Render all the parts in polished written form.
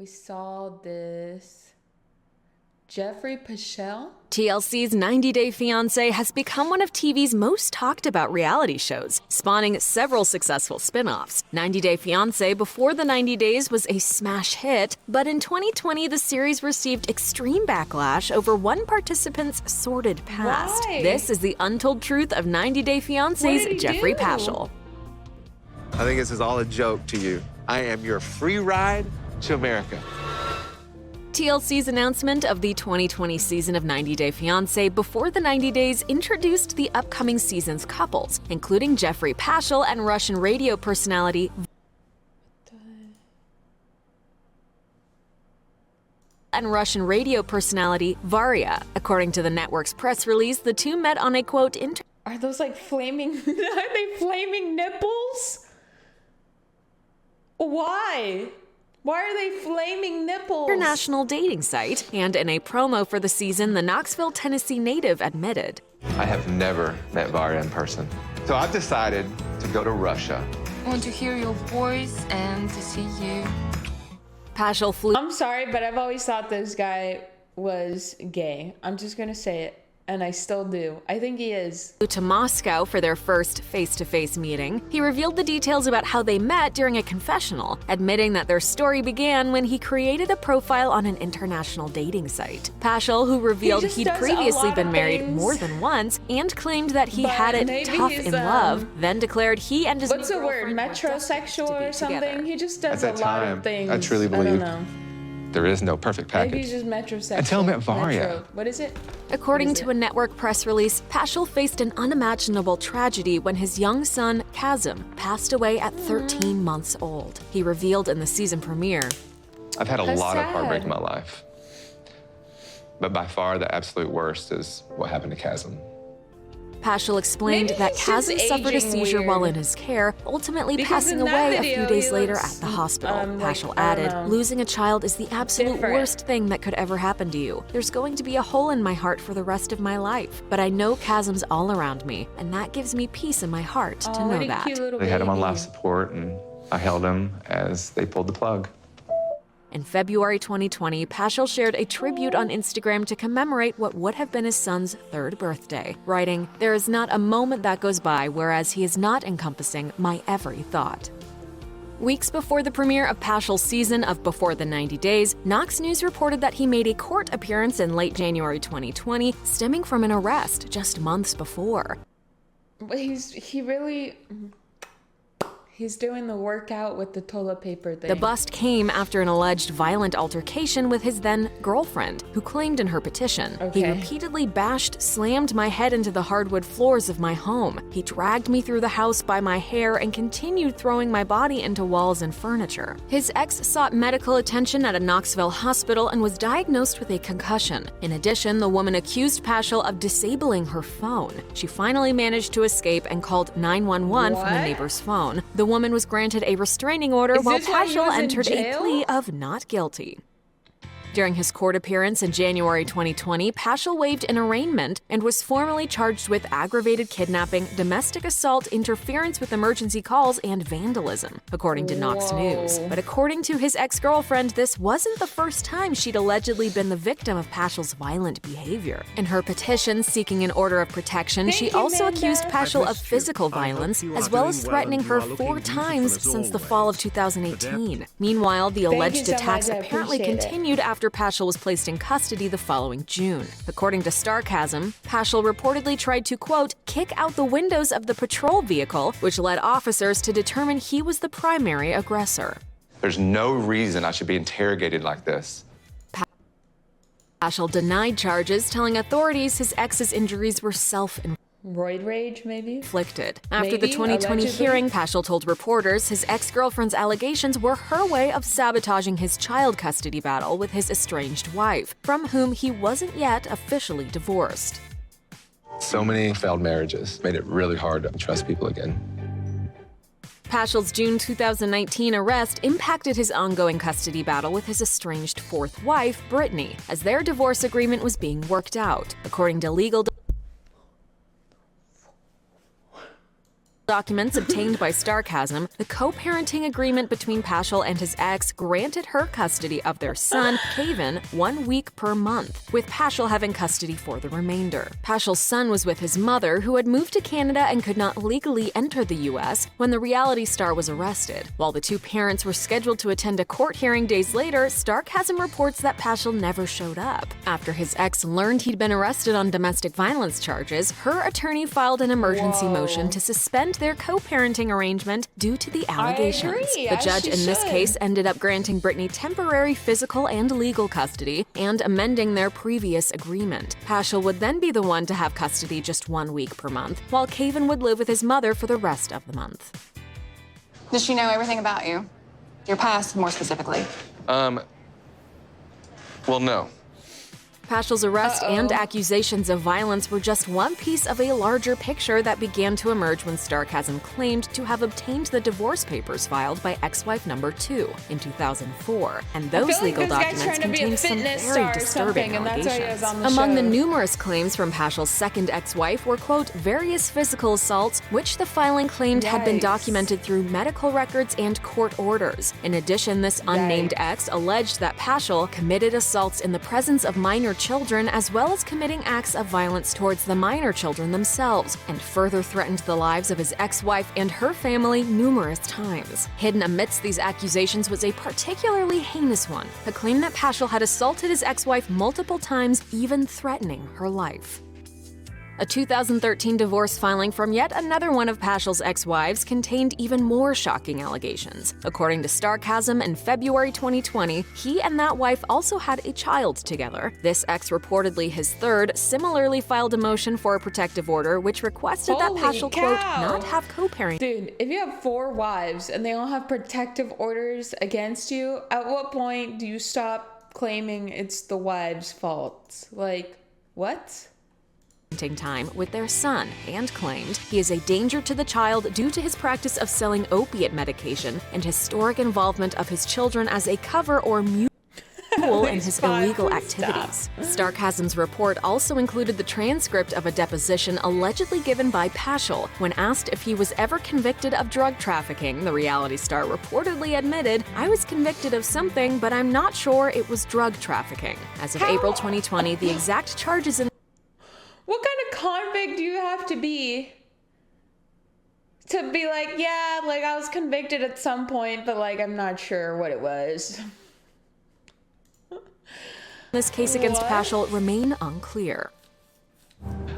We saw this. Geoffrey Paschel? TLC's 90 Day Fiancé has become one of TV's most talked about reality shows, spawning several successful spin-offs. 90 Day Fiancé Before the 90 Days was a smash hit, but in 2020 the series received extreme backlash over one participant's sordid past. Why? This is the untold truth of 90 Day Fiancé's Geoffrey Paschel. I think this is all a joke to you. I am your free ride to America. TLC's announcement of the 2020 season of 90 Day Fiancé Before the 90 Days introduced the upcoming season's couples, including Geoffrey Paschel and Russian radio personality Varia. According to the network's press release, the two met on a quote Are those like flaming, are they flaming nipples? Why? Why are they flaming nipples? International dating site, and in a promo for the season, the Knoxville, Tennessee native admitted, I have never met Varia in person. So I've decided to go to Russia. I want to hear your voice and to see you. Paschel flew I'm sorry, but I've always thought this guy was gay. I'm just gonna say it. And I still do. I think he is. To Moscow for their first face-to-face meeting. He revealed the details about how they met during a confessional, admitting that their story began when he created a profile on an international dating site. Paschel, who revealed he'd previously been married more than once and claimed that he had it tough in love, then declared he and his what's the word? Metrosexual or something? Together. He just does At a that lot time, of things. I truly I don't believed know. there is no perfect Maybe package. he's just metrosexual. Until I met Varia. What is it? According to a network press release, Paschel faced an unimaginable tragedy when his young son, Kazim, passed away at 13 months old. He revealed in the season premiere, I've had a That's lot of sad. heartbreak in my life. But by far, the absolute worst is what happened to Chasm. Paschel explained Maybe that he's just Kazim suffered a aging seizure weird. while in his care, ultimately Because passing in that away a video, few days he later looks, at the hospital. like, Paschel I don't added, know. losing a child is the absolute Different. worst thing that could ever happen to you. There's going to be a hole in my heart for the rest of my life. But I know Kazim's all around me, and that gives me peace in my heart to Oh, what know a that. cute little They had him on baby. life support, and I held him as they pulled the plug. In February 2020, Paschel shared a tribute on Instagram to commemorate what would have been his son's 3rd birthday, writing, "There is not a moment that goes by whereas he is not encompassing my every thought." Weeks before the premiere of Paschel's season of Before the 90 Days, Knox News reported that he made a court appearance in late January 2020, stemming from an arrest just months before. But he's doing the workout with the toilet paper thing. The bust came after an alleged violent altercation with his then-girlfriend, who claimed in her petition, He Okay. repeatedly bashed, slammed my head into the hardwood floors of my home. He dragged me through the house by my hair and continued throwing my body into walls and furniture. His ex sought medical attention at a Knoxville hospital and was diagnosed with a concussion. In addition, the woman accused Paschel of disabling her phone. She finally managed to escape and called 911 from the What? neighbor's phone. The woman was granted a restraining order Is while this why he Paschel was in entered a jail? plea of not guilty. During his court appearance in January 2020, Paschel waived an arraignment and was formally charged with aggravated kidnapping, domestic assault, interference with emergency calls, and vandalism, according to Knox Whoa. News. But according to his ex-girlfriend, this wasn't the first time she'd allegedly been the victim of Paschel's violent behavior. In her petition seeking an order of protection, she Thank you, also Amanda. accused Paschel of missed you. physical I hope violence, you as are well doing as well threatening and you her are looking 4 beautiful times as since the always. fall of 2018. Meanwhile, the you alleged so attacks much, I apparently appreciate it. continued after Paschel was placed in custody the following June. According to Starcasm, Paschel reportedly tried to, quote, kick out the windows of the patrol vehicle, which led officers to determine he was the primary aggressor. There's no reason I should be interrogated like this. Paschel denied charges, telling authorities his ex's injuries were self-inflicted. Roid rage, maybe? After the Maybe, 2020 allegedly. hearing, Paschel told reporters his ex-girlfriend's allegations were her way of sabotaging his child custody battle with his estranged wife, from whom he wasn't yet officially divorced. So many failed marriages made it really hard to trust people again. Paschel's June 2019 arrest impacted his ongoing custody battle with his estranged 4th wife, Brittany, as their divorce agreement was being worked out. According to legal documents obtained by Sarcasm, the co-parenting agreement between Paschel and his ex granted her custody of their son, Kevin, 1 week per month, with Paschel having custody for the remainder. Paschel's son was with his mother, who had moved to Canada and could not legally enter the U.S. when the reality star was arrested. While the two parents were scheduled to attend a court hearing days later, Sarcasm reports that Paschel never showed up. After his ex learned he'd been arrested on domestic violence charges, her attorney filed an emergency motion to suspend their co-parenting arrangement due to the allegations. The judge in this case ended up granting Brittany temporary physical and legal custody and amending their previous agreement. Paschel would then be the one to have custody just 1 week per month, while Kevin would live with his mother for the rest of the month. Does she know everything about you? Your past, more specifically? Well, no. Paschel's arrest and accusations of violence were just one piece of a larger picture that began to emerge when Sarcasm claimed to have obtained the divorce papers filed by ex-wife number 2 in 2004. And those legal documents contained some very disturbing allegations. Among the numerous claims from Paschel's second ex-wife were, quote, various physical assaults, which the filing claimed had been documented through medical records and court orders. In addition, this unnamed ex alleged that Paschel committed assaults in the presence of minor children, as well as committing acts of violence towards the minor children themselves, and further threatened the lives of his ex-wife and her family numerous times. Hidden amidst these accusations was a particularly heinous one, a claim that Paschel had assaulted his ex-wife multiple times, even threatening her life. A 2013 divorce filing from yet another one of Paschel's ex-wives contained even more shocking allegations. According to Sarcasm, in February 2020, he and that wife also had a child together. This ex, reportedly his third, similarly filed a motion for a protective order which requested that Paschel, quote, not have co-parenting. Dude, if you have 4 wives and they all have protective orders against you, at what point do you stop claiming it's the wife's fault? Like, what? Time with their son, and claimed he is a danger to the child due to his practice of selling opiate medication and historic involvement of his children as a cover or mule in his illegal activities. Sarcasm's report also included the transcript of a deposition allegedly given by Paschel. When asked if he was ever convicted of drug trafficking, the reality star reportedly admitted, "I was convicted of something, but I'm not sure it was drug trafficking." As of April 2020, the exact charges in What kind of convict do you have to be like, yeah, like I was convicted at some point, but like I'm not sure what it was? This case against Paschel remain unclear.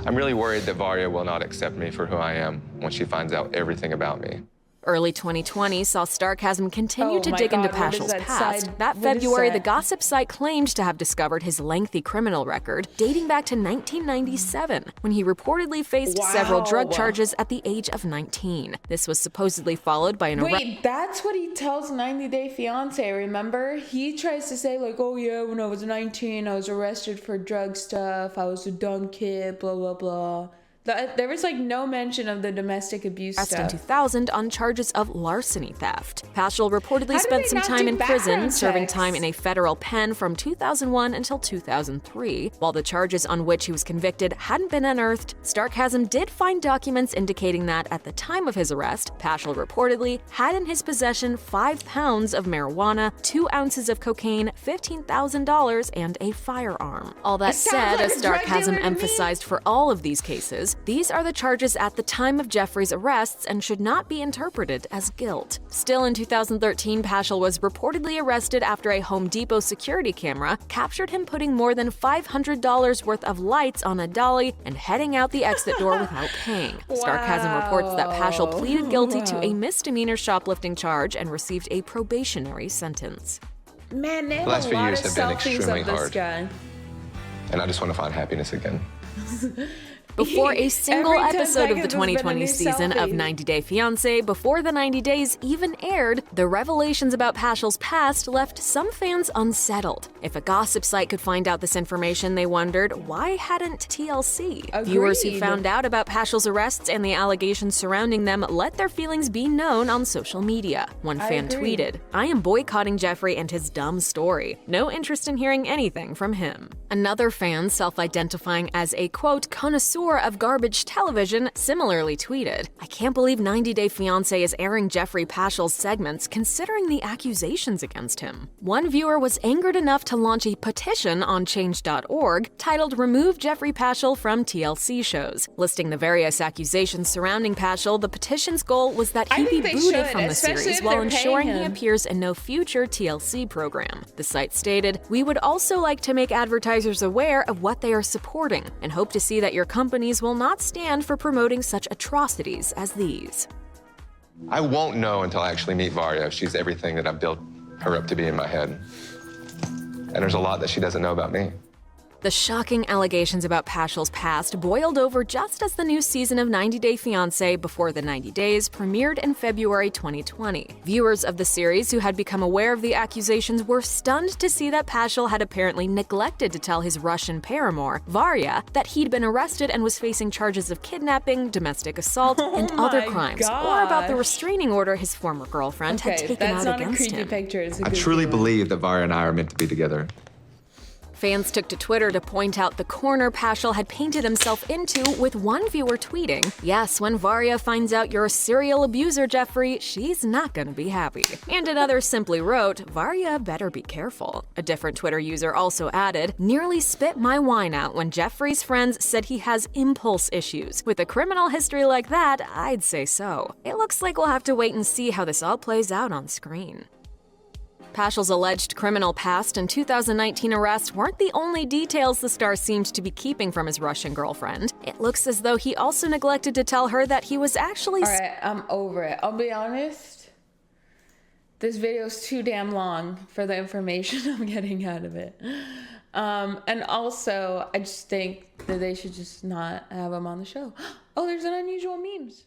I'm really worried that Varya will not accept me for who I am when she finds out everything about me. Early 2020 saw Sarcasm continue to dig into Paschel's past. That February, the gossip site claimed to have discovered his lengthy criminal record, dating back to 1997, when he reportedly faced several drug charges at the age of 19. This was supposedly followed by an arrest. Wait, that's what he tells 90 Day Fiancé, remember? He tries to say like, oh yeah, when I was 19, I was arrested for drug stuff, I was a dumb kid, blah, blah, blah. There was like no mention of the domestic abuse stuff. In 2000 on charges of larceny theft. Paschel reportedly spent some time in prison, serving time in a federal pen from 2001 until 2003. While the charges on which he was convicted hadn't been unearthed, Sarcasm did find documents indicating that at the time of his arrest, Paschel reportedly had in his possession 5 pounds of marijuana, 2 ounces of cocaine, $15,000, and a firearm. All that said, as Sarcasm emphasized for all of these cases, these are the charges at the time of Geoffrey's arrests and should not be interpreted as guilt. Still in 2013, Paschel was reportedly arrested after a Home Depot security camera captured him putting more than $500 worth of lights on a dolly and heading out the exit door without paying. Sarcasm reports that Paschel pleaded guilty to a misdemeanor shoplifting charge and received a probationary sentence. Man, they have The last a few lot years of have been selfies extremely of this hard. guy. And I just want to find happiness again. Before a single Every 10 episode of the seconds has been a 2020 new season of selfie. 90 Day Fiancé, before the 90 days even aired, the revelations about Paschel's past left some fans unsettled. If a gossip site could find out this information, they wondered, why hadn't TLC? Viewers who Agreed. found out about Paschel's arrests and the allegations surrounding them let their feelings be known on social media. One fan agree. tweeted, "I am boycotting Geoffrey and his dumb story. No interest in hearing anything from him." Another fan, self-identifying as a, quote, connoisseur connoisseur of garbage television, similarly tweeted, "I can't believe 90 Day Fiancé is airing Geoffrey Paschel's segments considering the accusations against him." One viewer was angered enough to launch a petition on change.org titled "Remove Geoffrey Paschel from TLC Shows." Listing the various accusations surrounding Paschel, the petition's goal was that he be booted from the series while ensuring he appears in no future TLC program. The site stated, "We would also like to make advertisers aware of what they are supporting and hope to see that your companies will not stand for promoting such atrocities as these." I won't know until I actually meet Varya if she's everything that I've built her up to be in my head. And there's a lot that she doesn't know about me. The shocking allegations about Paschel's past boiled over just as the new season of 90 Day Fiancé Before the 90 Days premiered in February 2020. Viewers of the series who had become aware of the accusations were stunned to see that Paschel had apparently neglected to tell his Russian paramour, Varya, that he'd been arrested and was facing charges of kidnapping, domestic assault, and other crimes, or about the restraining order his former girlfriend had taken out against him. I truly believe that Varya and I are meant to be together. Fans took to Twitter to point out the corner Paschel had painted himself into, with one viewer tweeting, "Yes, when Varya finds out you're a serial abuser, Geoffrey, she's not gonna be happy." And another simply wrote, "Varya better be careful." A different Twitter user also added, "Nearly spit my wine out when Geoffrey's friends said he has impulse issues. With a criminal history like that, I'd say so." It looks like we'll have to wait and see how this all plays out on screen. Paschel's alleged criminal past and 2019 arrest weren't the only details the star seemed to be keeping from his Russian girlfriend. It looks as though he also neglected to tell her that he was actually— Alright, I'm over it. I'll be honest. This video's too damn long for the information I'm getting out of it. And also, I just think that they should just not have him on the show. Oh, there's an unusual memes.